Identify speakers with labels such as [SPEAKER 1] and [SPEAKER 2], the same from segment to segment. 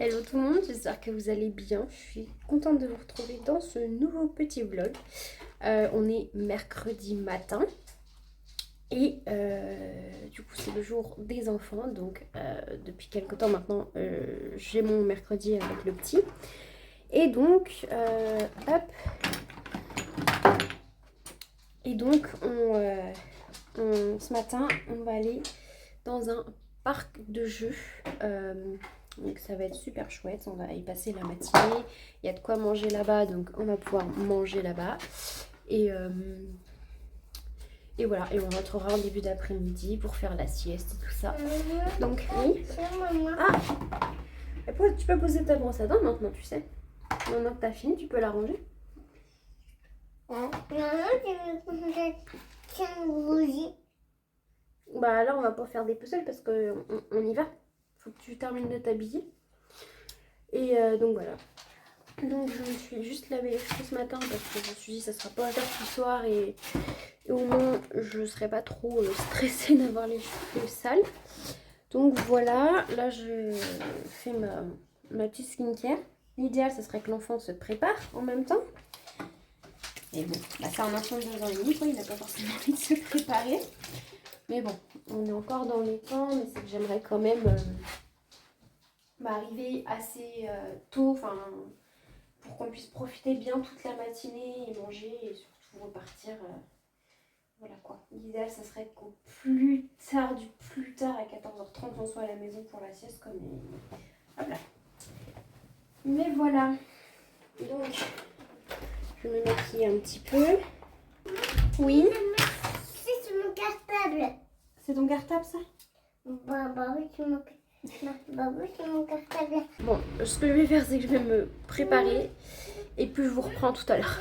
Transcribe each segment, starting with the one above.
[SPEAKER 1] Hello tout le monde, j'espère que vous allez bien. Je suis contente de vous retrouver dans ce nouveau petit vlog. On est mercredi matin et du coup c'est le jour des enfants. Donc depuis quelques temps maintenant, j'ai mon mercredi avec le petit. Et donc, hop. Et donc ce matin, on va aller dans un parc de jeux. Donc ça va être super chouette, on va y passer la matinée. Il y a de quoi manger là-bas, donc on va pouvoir manger là-bas. Et, euh, et voilà, et on rentrera en début d'après-midi pour faire la sieste et tout ça. Donc oui. Ah, tu peux poser ta brosse à dents maintenant, tu sais. Maintenant que t'as fini, tu peux la ranger. Bah là on va pas faire des puzzles parce qu'on y va. Faut que tu termines de t'habiller. Et donc voilà. Donc je me suis juste lavé les cheveux ce matin parce que je me suis dit ça sera pas à faire ce soir et au moins je serai pas trop stressée d'avoir les cheveux sales. Donc voilà, là je fais ma petite skincare. L'idéal ce serait que l'enfant se prépare en même temps. Et bon, bah, c'est un enfant de 2 ans et demi, quoi, il n'a pas forcément envie de se préparer. Mais bon, on est encore dans les temps, mais c'est que j'aimerais quand même arriver assez tôt, enfin pour qu'on puisse profiter bien toute la matinée et manger et surtout repartir. Voilà quoi. L'idéal, ça serait qu'au plus tard, du plus tard à 14h30, on soit à la maison pour la sieste comme hop là. Mais voilà. Donc, je vais me maquiller un petit peu. Oui.
[SPEAKER 2] C'est mon cartable.
[SPEAKER 1] C'est ton cartable ça?
[SPEAKER 2] Bah oui, c'est mon cartable.
[SPEAKER 1] Bon, ce que je vais faire, c'est que je vais me préparer et puis je vous reprends tout à l'heure.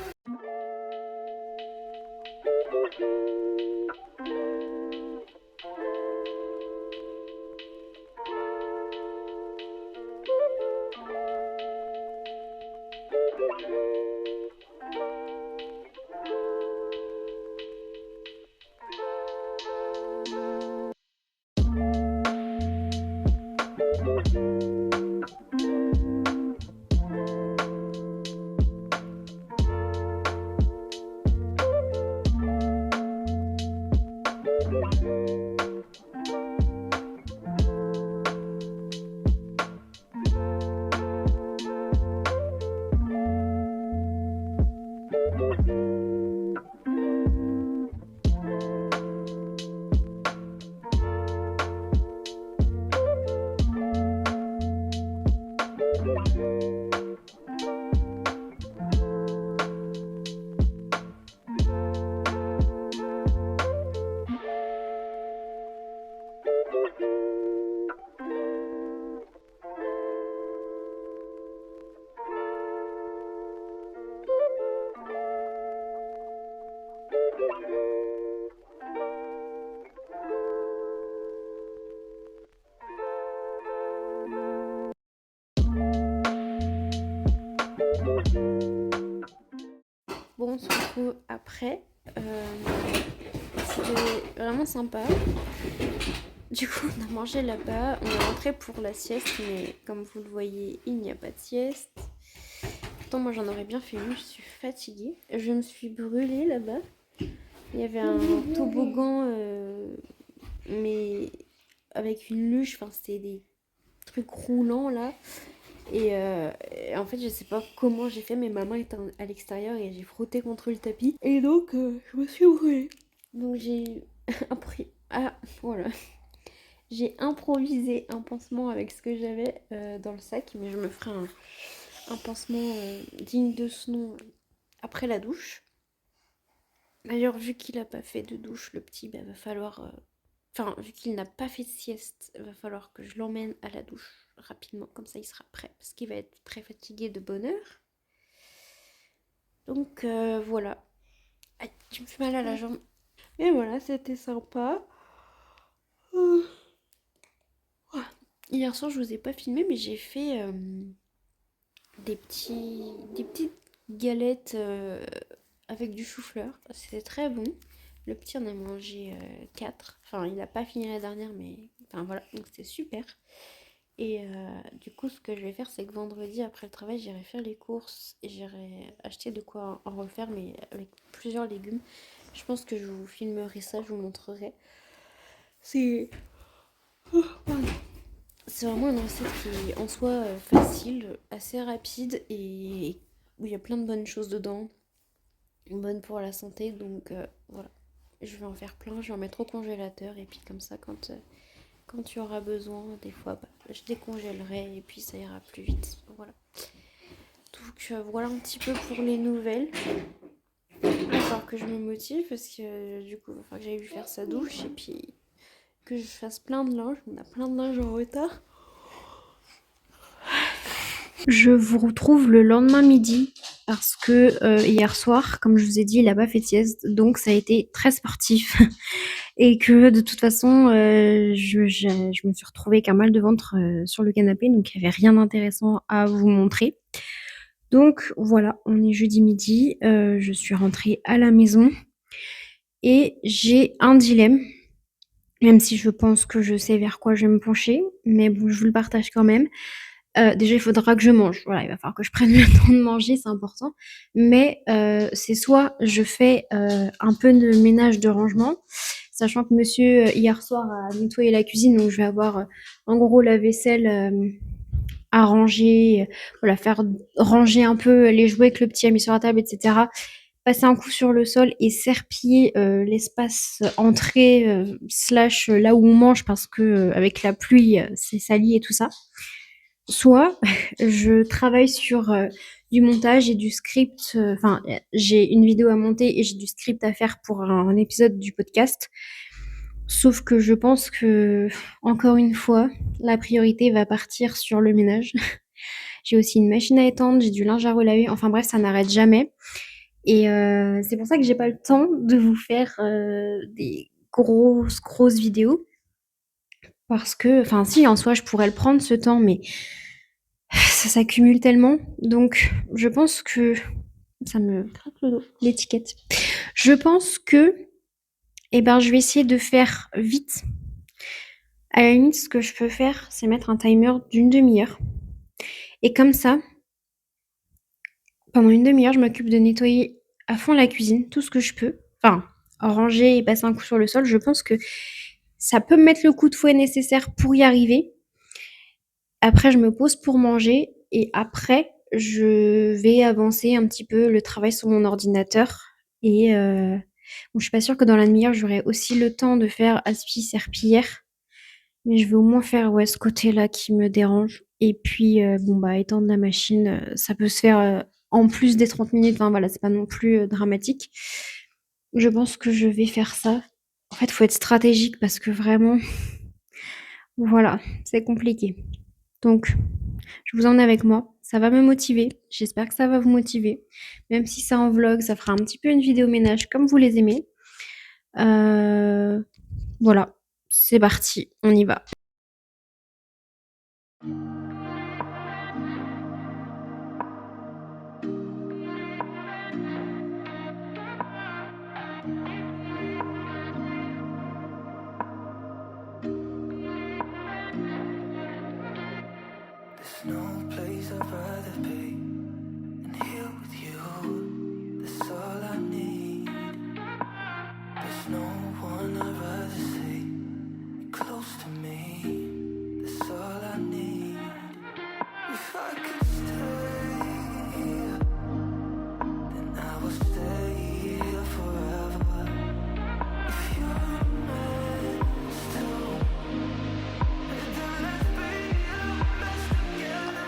[SPEAKER 1] Bon, on se retrouve après. C'était vraiment sympa. Du coup, on a mangé là-bas. On est rentré pour la sieste, mais comme vous le voyez, il n'y a pas de sieste. Pourtant, moi, j'en aurais bien fait une. Je suis fatiguée. Je me suis brûlée là-bas. Il y avait un toboggan, mais avec une luge. Enfin, c'était des trucs roulants là. Et en fait, je sais pas comment j'ai fait, mais ma main était à l'extérieur et j'ai frotté contre le tapis. Et donc, je me suis brûlée. Donc, j'ai appris. Ah, voilà. J'ai improvisé un pansement avec ce que j'avais dans le sac, mais je me ferai un pansement digne de ce nom après la douche. D'ailleurs, vu qu'il n'a pas fait de douche, le petit, bah, va falloir. Enfin, vu qu'il n'a pas fait de sieste, va falloir que je l'emmène à la douche rapidement, comme ça il sera prêt, parce qu'il va être très fatigué de bonne heure. Donc voilà. Aïe, tu me fais mal à la jambe. Et voilà, c'était sympa. Hier soir, je vous ai pas filmé, mais j'ai fait des petites galettes avec du chou-fleur. C'était très bon. Le petit en a mangé 4. Enfin, il n'a pas fini la dernière, mais enfin voilà, donc c'était super. Et du coup, ce que je vais faire, c'est que vendredi, après le travail, j'irai faire les courses et j'irai acheter de quoi en refaire, mais avec plusieurs légumes. Je pense que je vous filmerai ça, je vous montrerai. C'est c'est vraiment une recette qui est en soi facile, assez rapide et où il y a plein de bonnes choses dedans, bonnes pour la santé. Donc voilà, je vais en faire plein, je vais en mettre au congélateur et puis comme ça, quand tu auras besoin, des fois, bah, je décongèlerai et puis ça ira plus vite. Voilà. Donc voilà un petit peu pour les nouvelles. Il va falloir que je me motive parce que du coup, il va falloir que j'aille lui faire sa douche et puis que je fasse plein de linge. On a plein de linge en retard. Je vous retrouve le lendemain midi parce que hier soir, comme je vous ai dit, il n'a pas fait de sieste, donc ça a été très sportif. Et que de toute façon, je me suis retrouvée avec un mal de ventre sur le canapé, donc il n'y avait rien d'intéressant à vous montrer. Donc voilà, on est jeudi midi, je suis rentrée à la maison et j'ai un dilemme, même si je pense que je sais vers quoi je vais me pencher, mais bon, je vous le partage quand même. Déjà, il faudra que je mange. Voilà, il va falloir que je prenne le temps de manger, c'est important. Mais c'est soit je fais un peu de ménage de rangement, sachant que monsieur, hier soir, a nettoyé la cuisine, donc je vais avoir en gros la vaisselle à ranger, voilà, faire ranger un peu les jouets que le petit a mis sur la table, etc. Passer un coup sur le sol et serpiller l'espace entrée slash là où on mange parce que avec la pluie, c'est sali et tout ça. Soit je travaille sur du montage et du script. Enfin, j'ai une vidéo à monter et j'ai du script à faire pour un épisode du podcast. Sauf que je pense que, encore une fois, la priorité va partir sur le ménage. J'ai aussi une machine à étendre, j'ai du linge à relaver. Enfin bref, ça n'arrête jamais. Et c'est pour ça que j'ai pas le temps de vous faire des grosses vidéos. Parce que, enfin si, en soi, je pourrais le prendre ce temps, mais ça s'accumule tellement. Donc, je pense que... Ça me gratte le dos, l'étiquette. Je pense que, eh ben, je vais essayer de faire vite. À la limite, ce que je peux faire, c'est mettre un timer d'une demi-heure. Et comme ça, pendant une demi-heure, je m'occupe de nettoyer à fond la cuisine, tout ce que je peux. Enfin, ranger et passer un coup sur le sol. Je pense que ça peut me mettre le coup de fouet nécessaire pour y arriver. Après, je me pose pour manger et après, je vais avancer un petit peu le travail sur mon ordinateur. Et bon, je suis pas sûre que dans la demi-heure, j'aurai aussi le temps de faire aspi serpillière. Mais je vais au moins faire ouais, ce côté-là qui me dérange. Et puis, bon, bah, étendre la machine, ça peut se faire en plus des 30 minutes. Enfin, voilà, c'est pas non plus dramatique. Je pense que je vais faire ça. En fait, il faut être stratégique parce que vraiment, voilà, c'est compliqué. Donc, je vous emmène avec moi. Ça va me motiver. J'espère que ça va vous motiver. Même si c'est en vlog, ça fera un petit peu une vidéo ménage comme vous les aimez. Voilà, c'est parti, on y va. There's no place I'd rather be than here with you. That's all I need. There's no one I'd rather see close to me. That's all I need. If I could stay here, then I will stay here forever. If you're meant to, then let's be the best together.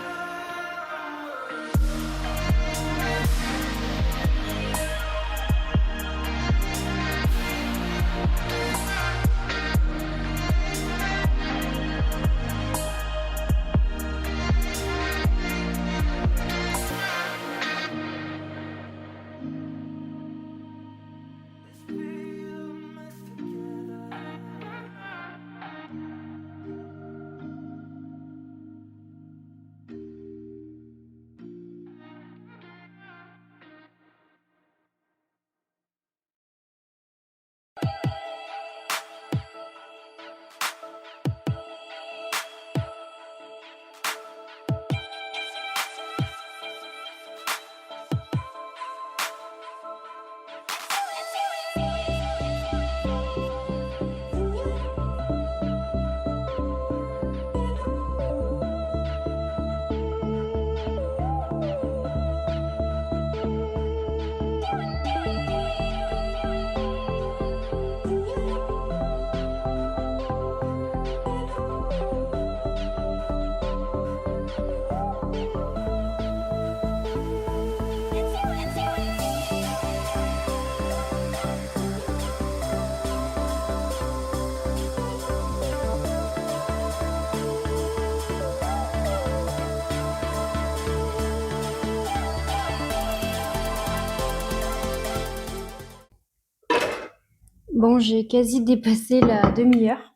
[SPEAKER 1] Bon, j'ai quasi dépassé la demi-heure.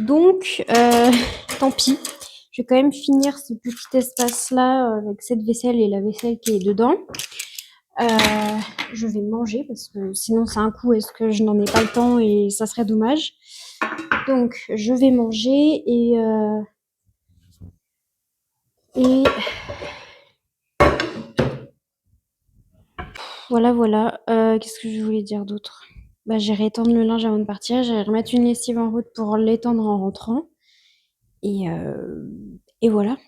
[SPEAKER 1] Donc, tant pis. Je vais quand même finir ce petit espace-là avec cette vaisselle et la vaisselle qui est dedans. Euh, je vais manger parce que sinon c'est un coup. Est-ce que je n'en ai pas le temps et ça serait dommage. Donc, je vais manger et voilà. Qu'est-ce que je voulais dire d'autre? Bah, j'irai étendre le linge avant de partir. J'irai remettre une lessive en route pour l'étendre en rentrant. Et, euh, et voilà.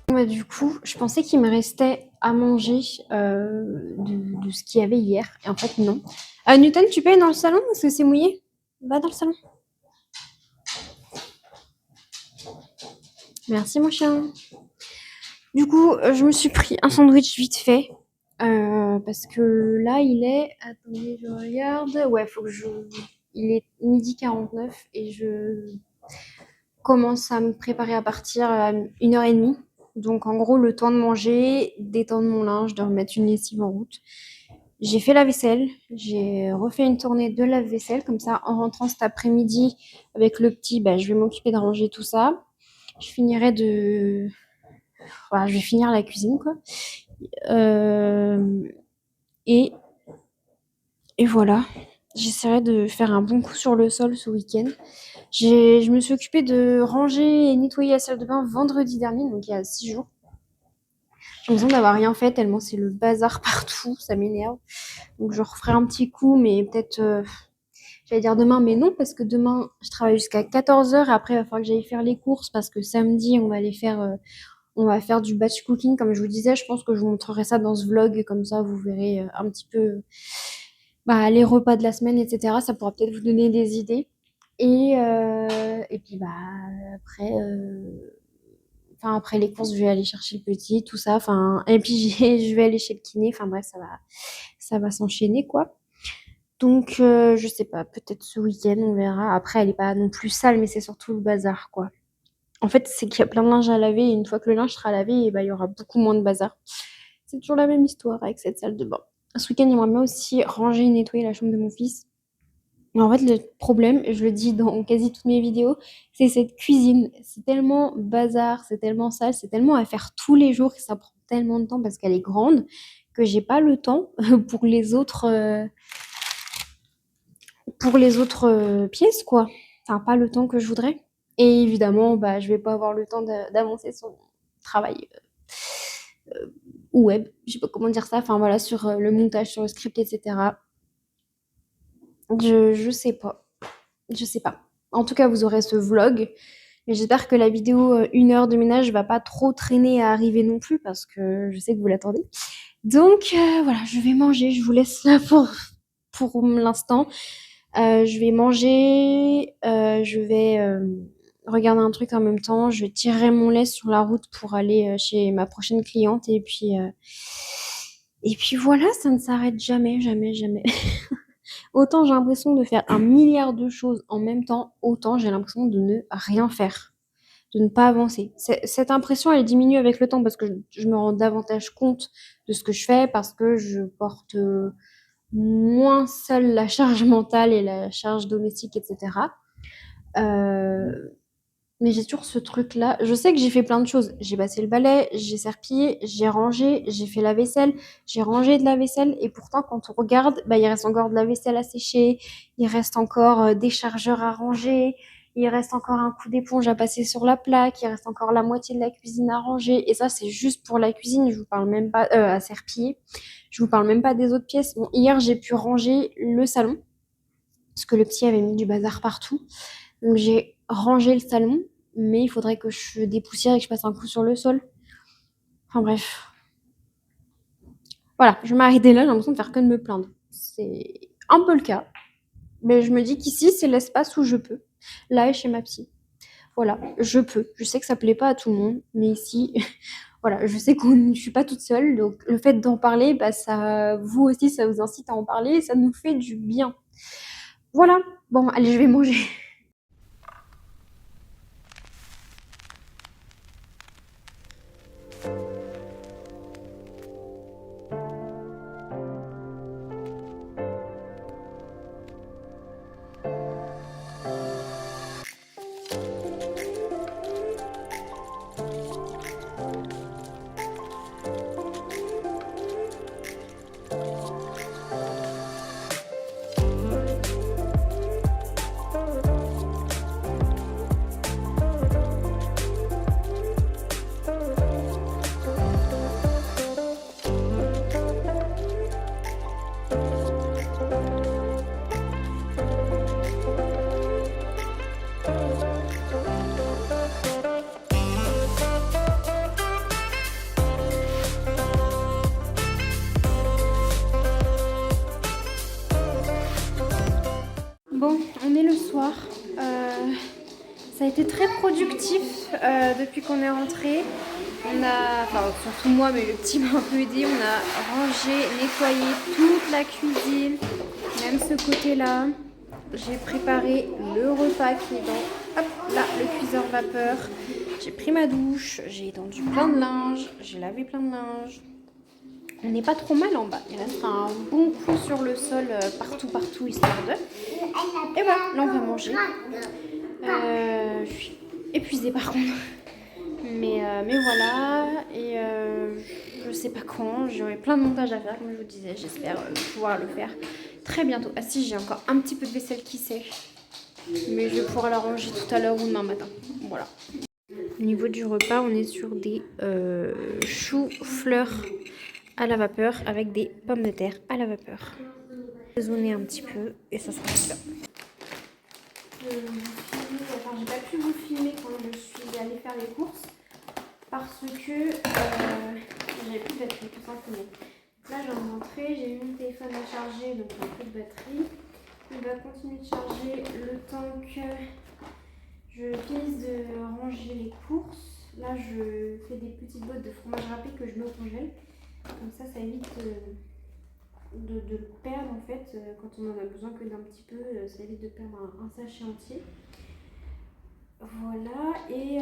[SPEAKER 1] Donc, bah, du coup, je pensais qu'il me restait à manger de ce qu'il y avait hier. Et en fait, non. Newton, tu peux aller dans le salon parce que c'est mouillé? Va dans le salon. Merci, mon chien. Du coup, je me suis pris un sandwich vite fait. Parce que là, il est. Attendez, je regarde. Ouais, faut que je. Il est 12h49 et je commence à me préparer à partir à 1h30. Donc, en gros, le temps de manger, d'étendre mon linge, de remettre une lessive en route. J'ai fait la vaisselle, j'ai refait une tournée de lave-vaisselle, comme ça, en rentrant cet après-midi avec le petit, bah, je vais m'occuper de ranger tout ça. Je finirai de... Voilà, je vais finir la cuisine, quoi. Euh, Et, et voilà, j'essaierai de faire un bon coup sur le sol ce week-end. Je me suis occupée de ranger et nettoyer la salle de bain vendredi dernier, donc il y a 6 jours. J'ai l'impression d'avoir rien fait tellement c'est le bazar partout, ça m'énerve. Donc je referai un petit coup, mais peut-être, j'allais dire demain, mais non, parce que demain, je travaille jusqu'à 14h. Après, il va falloir que j'aille faire les courses parce que samedi, on va faire du batch cooking, comme je vous disais. Je pense que je vous montrerai ça dans ce vlog, comme ça, vous verrez un petit peu bah, les repas de la semaine, etc. Ça pourra peut-être vous donner des idées. Et puis, bah, après, enfin, après les courses, je vais aller chercher le petit, tout ça. Enfin, et puis, je vais aller chez le kiné. Enfin, bref, ça va s'enchaîner, quoi. Donc, je sais pas, peut-être ce week-end, on verra. Après, elle est pas non plus sale, mais c'est surtout le bazar, quoi. En fait, c'est qu'il y a plein de linge à laver, et une fois que le linge sera lavé, et bah, il y aura beaucoup moins de bazar. C'est toujours la même histoire avec cette salle de bain. Ce week-end, j'aimerais bien aussi ranger et nettoyer la chambre de mon fils. Mais en fait, le problème, je le dis dans quasi toutes mes vidéos, c'est cette cuisine. C'est tellement bazar, c'est tellement sale, c'est tellement à faire tous les jours que ça prend tellement de temps parce qu'elle est grande que j'ai pas le temps pour les autres pièces, quoi. Enfin, pas le temps que je voudrais. Et évidemment, bah, je vais pas avoir le temps d'avancer sur mon travail web. Je sais pas comment dire ça. Enfin, voilà, sur le montage, sur le script, etc. Je sais pas. Je sais pas. En tout cas, vous aurez ce vlog. Mais j'espère que la vidéo 1 heure de ménage va pas trop traîner à arriver non plus parce que je sais que vous l'attendez. Donc voilà, je vais manger. Je vous laisse là pour l'instant. Je vais manger. Je vais regarder un truc en même temps. Je tirerai mon lait sur la route pour aller chez ma prochaine cliente. Et puis voilà, ça ne s'arrête jamais, jamais, jamais. Autant j'ai l'impression de faire un milliard de choses en même temps, autant j'ai l'impression de ne rien faire, de ne pas avancer. Cette impression, elle diminue avec le temps parce que je me rends davantage compte de ce que je fais, parce que je porte moins seule la charge mentale et la charge domestique, etc. Euh, mais j'ai toujours ce truc-là. Je sais que j'ai fait plein de choses. J'ai passé le balai, j'ai serpillé, j'ai rangé, j'ai fait la vaisselle, j'ai rangé de la vaisselle. Et pourtant, quand on regarde, bah, il reste encore de la vaisselle à sécher, il reste encore des chargeurs à ranger, Il reste encore un coup d'éponge à passer sur la plaque. Il reste encore la moitié de la cuisine à ranger. Et ça, c'est juste pour la cuisine. Je vous parle même pas à serpiller. Je vous parle même pas des autres pièces. Bon, hier, j'ai pu ranger le salon parce que le petit avait mis du bazar partout. Donc, j'ai rangé le salon. Mais il faudrait que je dépoussière et que je passe un coup sur le sol. Enfin bref. Voilà, je vais m'arrêter là. J'ai l'impression de faire que de me plaindre. C'est un peu le cas. Mais je me dis qu'ici, c'est l'espace où je peux. Là et chez ma psy. Voilà, je peux. Je sais que ça plaît pas à tout le monde, mais ici, voilà, je sais que je suis pas toute seule. Donc, le fait d'en parler, bah, ça, vous aussi, ça vous incite à en parler et ça nous fait du bien. Voilà. Bon, allez, je vais manger. Bon, on est le soir. Ça a été très productif depuis qu'on est rentré. On a, enfin surtout moi, mais le petit m'a un peu aidé. On a rangé, nettoyé toute la cuisine, même ce côté-là. J'ai préparé le repas qui est dans, hop là, le cuiseur vapeur. J'ai pris ma douche, j'ai étendu plein de linge, j'ai lavé plein de linge. On n'est pas trop mal en bas. Il reste un bon coup sur le sol partout, histoire de. Et voilà, là on va manger. Je suis épuisée par contre. Mais voilà. Et je sais pas quand. J'aurai plein de montage à faire, comme je vous disais. J'espère pouvoir le faire très bientôt. Ah si, j'ai encore un petit peu de vaisselle qui sèche. Mais je vais pouvoir la ranger tout à l'heure ou demain matin. Voilà. Au niveau du repas, on est sur des choux-fleurs à la vapeur avec des pommes de terre à la vapeur. Saisonner un petit peu et ça sera super. J'ai pas pu vous filmer quand je suis allée faire les courses parce que j'avais plus de batterie tout simplement. Là je viens de rentrer, j'ai eu mon téléphone à charger donc il n'y a plus de batterie. Il va continuer de charger le temps que je finisse de ranger les courses. Là je fais des petites boîtes de fromage râpé que je mets au congèle. Comme ça évite de le perdre en fait quand on en a besoin que d'un petit peu, ça évite de perdre un sachet entier. Voilà, et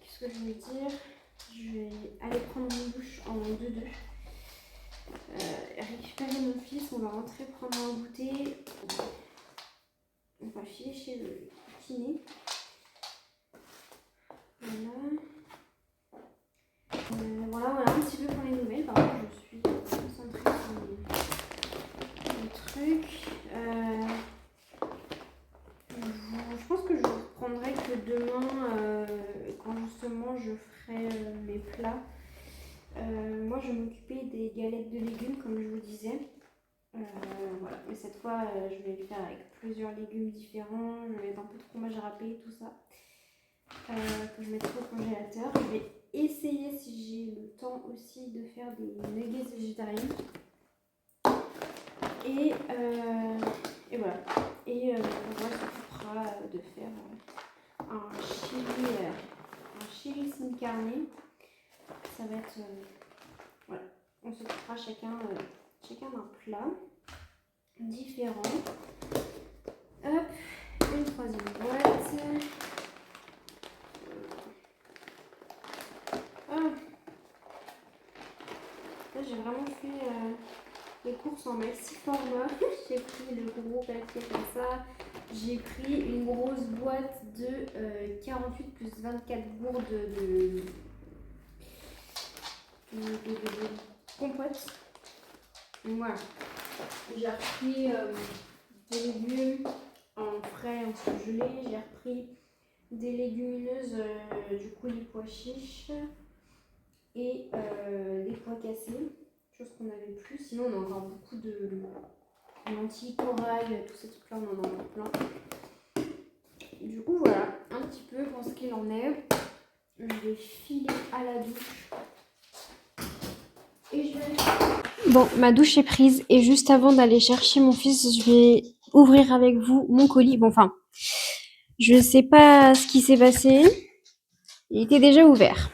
[SPEAKER 1] qu'est-ce que je voulais dire? Je vais aller prendre mon douche en 2-2. Récupérer mon fils, on va rentrer prendre un goûter. On va filer chez le kiné. Voilà. Voilà un petit peu pour les nouvelles. Par contre, je suis concentrée sur les trucs. Je pense que je ne reprendrai que demain quand justement je ferai mes plats. Moi, je m'occupais des galettes de légumes, comme je vous disais. Voilà. Mais cette fois, je vais le faire avec plusieurs légumes différents. Je vais mettre un peu de fromage râpé, tout ça. Que je mettrai au congélateur. Je vais essayer, si j'ai le temps aussi, de faire des nuggets végétariennes. Et voilà. Et on s'occupera de faire un chili sin carne. Ça va être voilà. On s'occupera chacun d'un plat différent. Hop, une troisième boîte. Là j'ai vraiment fait les courses en maxi format. J'ai pris le gros papier comme ça. J'ai pris une grosse boîte de 48 plus 24 gourdes de compote. Donc voilà. J'ai repris des légumes, en frais, en surgelé. J'ai repris des légumineuses, du coup les pois chiches et des pois cassés, chose qu'on n'avait plus. Sinon on a encore beaucoup de lentilles, corail, tous ces trucs-là, on en a encore plein. Du coup voilà, un petit peu pour ce qu'il en est. Je vais filer à la douche. Et je vais... Bon, ma douche est prise et juste avant d'aller chercher mon fils, je vais ouvrir avec vous mon colis. Bon, enfin, je sais pas ce qui s'est passé. Il était déjà ouvert.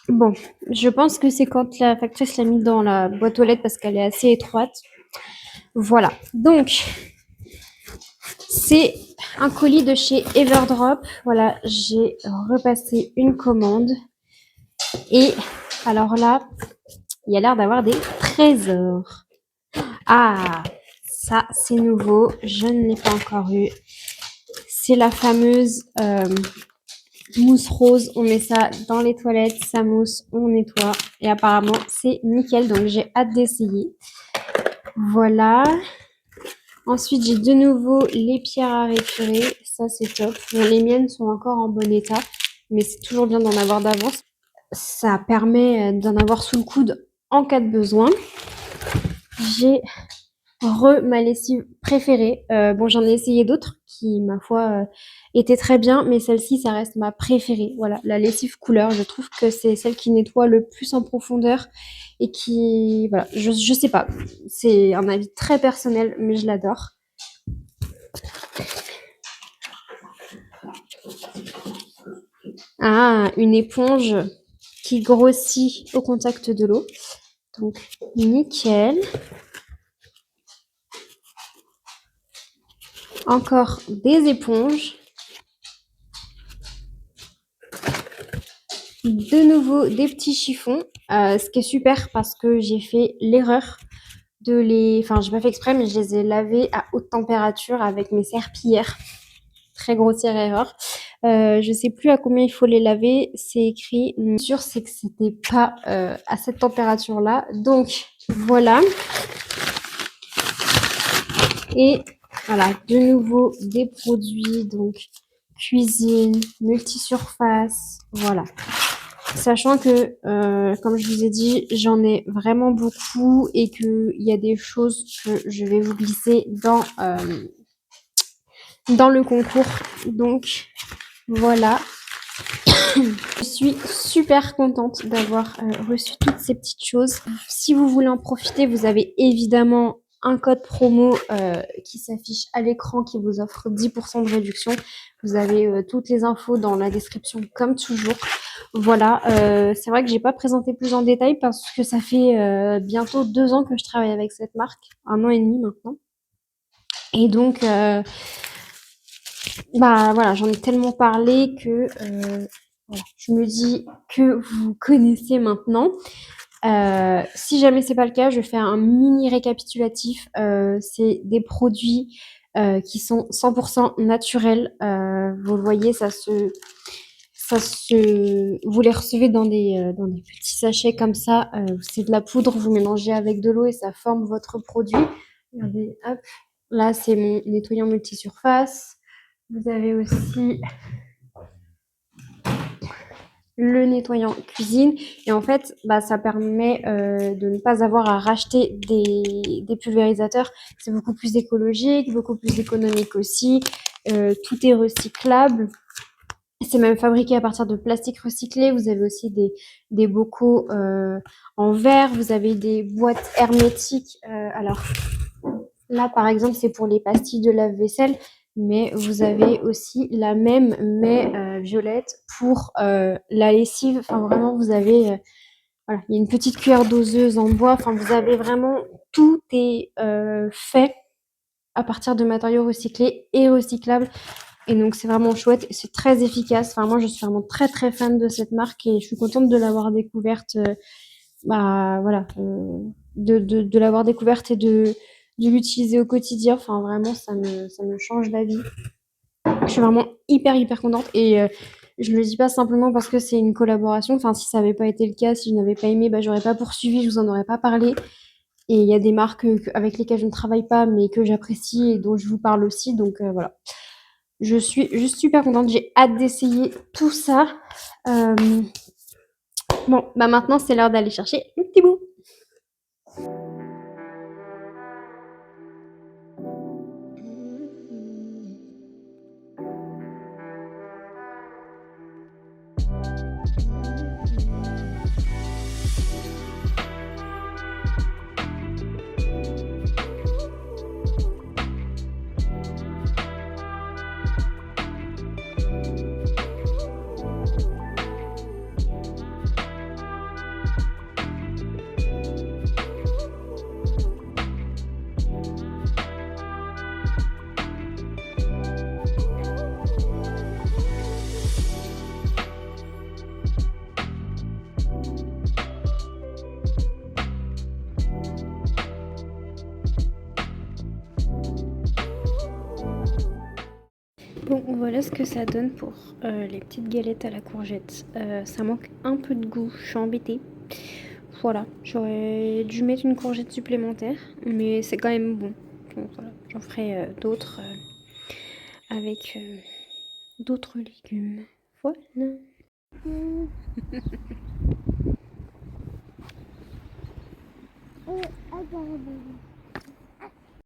[SPEAKER 1] Bon, je pense que c'est quand la factrice l'a mis dans la boîte aux lettres parce qu'elle est assez étroite. Voilà. Donc, c'est un colis de chez Everdrop. Voilà, j'ai repassé une commande. Et alors là, il y a l'air d'avoir des trésors. Ah, ça, c'est nouveau. Je ne l'ai pas encore eu. C'est la fameuse mousse rose. On met ça dans les toilettes, ça mousse, on nettoie. Et apparemment, c'est nickel. Donc, j'ai hâte d'essayer. Voilà. Ensuite, j'ai de nouveau les pierres à récurer. Ça, c'est top. Bon, les miennes sont encore en bon état. Mais c'est toujours bien d'en avoir d'avance. Ça permet d'en avoir sous le coude en cas de besoin. J'ai ma lessive préférée. Bon, j'en ai essayé d'autres qui, ma foi, étaient très bien, mais celle-ci, ça reste ma préférée. Voilà, la lessive couleur, je trouve que c'est celle qui nettoie le plus en profondeur et qui, voilà, je sais pas, c'est un avis très personnel, mais je l'adore. Ah, une éponge qui grossit au contact de l'eau. Donc, nickel. Encore des éponges. De nouveau, des petits chiffons. Ce qui est super parce que j'ai fait l'erreur de les... Enfin, j'ai pas fait exprès, mais je les ai lavés à haute température avec mes serpillières. Très grossière erreur. Je sais plus à combien il faut les laver. C'est écrit. Sûr, c'est que c'était pas à cette température-là. Donc, voilà. Et voilà, de nouveau des produits, donc cuisine, multisurface, voilà. Sachant que, comme je vous ai dit, j'en ai vraiment beaucoup et qu'il y a des choses que je vais vous glisser dans le concours. Donc, voilà. Je suis super contente d'avoir reçu toutes ces petites choses. Si vous voulez en profiter, vous avez évidemment un code promo qui s'affiche à l'écran qui vous offre 10% de réduction. Vous avez toutes les infos dans la description comme toujours. Voilà, c'est vrai que j'ai pas présenté plus en détail parce que ça fait bientôt 2 ans que je travaille avec cette marque, 1 an et demi maintenant. Et donc, bah voilà, j'en ai tellement parlé que voilà, je me dis que vous connaissez maintenant. Si jamais c'est pas le cas, je fais un mini récapitulatif. C'est des produits qui sont 100% naturels. Vous le voyez, vous les recevez dans des petits sachets comme ça. C'est de la poudre, vous mélangez avec de l'eau et ça forme votre produit. Regardez, hop. Là, c'est mon nettoyant multisurface. Vous avez aussi le nettoyant cuisine. Et en fait, bah, ça permet de ne pas avoir à racheter des pulvérisateurs. C'est beaucoup plus écologique, beaucoup plus économique aussi. Tout est recyclable. C'est même fabriqué à partir de plastique recyclé. Vous avez aussi des bocaux en verre. Vous avez des boîtes hermétiques. Alors là, par exemple, c'est pour les pastilles de lave-vaisselle. Mais vous avez aussi la même, mais violette, pour la lessive. Enfin, vraiment, vous avez... voilà, il y a une petite cuillère doseuse en bois. Enfin, vous avez vraiment... Tout est fait à partir de matériaux recyclés et recyclables. Et donc, c'est vraiment chouette. C'est très efficace. Enfin, moi, je suis vraiment très, très fan de cette marque et je suis contente de l'avoir découverte. Bah, voilà. De l'avoir découverte et de l'utiliser au quotidien. Enfin, vraiment, ça me change la vie. Je suis vraiment hyper, hyper contente. Et je le dis pas simplement parce que c'est une collaboration. Enfin, si ça avait pas été le cas, si je n'avais pas aimé, bah, j'aurais pas poursuivi, je vous en aurais pas parlé. Et il y a des marques avec lesquelles je ne travaille pas, mais que j'apprécie et dont je vous parle aussi. Donc voilà. Je suis juste super contente. J'ai hâte d'essayer tout ça. Bon, bah maintenant, c'est l'heure d'aller chercher le petit bout. Bon, voilà ce que ça donne pour les petites galettes à la courgette. Ça manque un peu de goût, je suis embêtée. Voilà, j'aurais dû mettre une courgette supplémentaire, mais c'est quand même bon. Donc voilà, j'en ferai d'autres avec d'autres légumes. Voilà.
[SPEAKER 2] Regarde.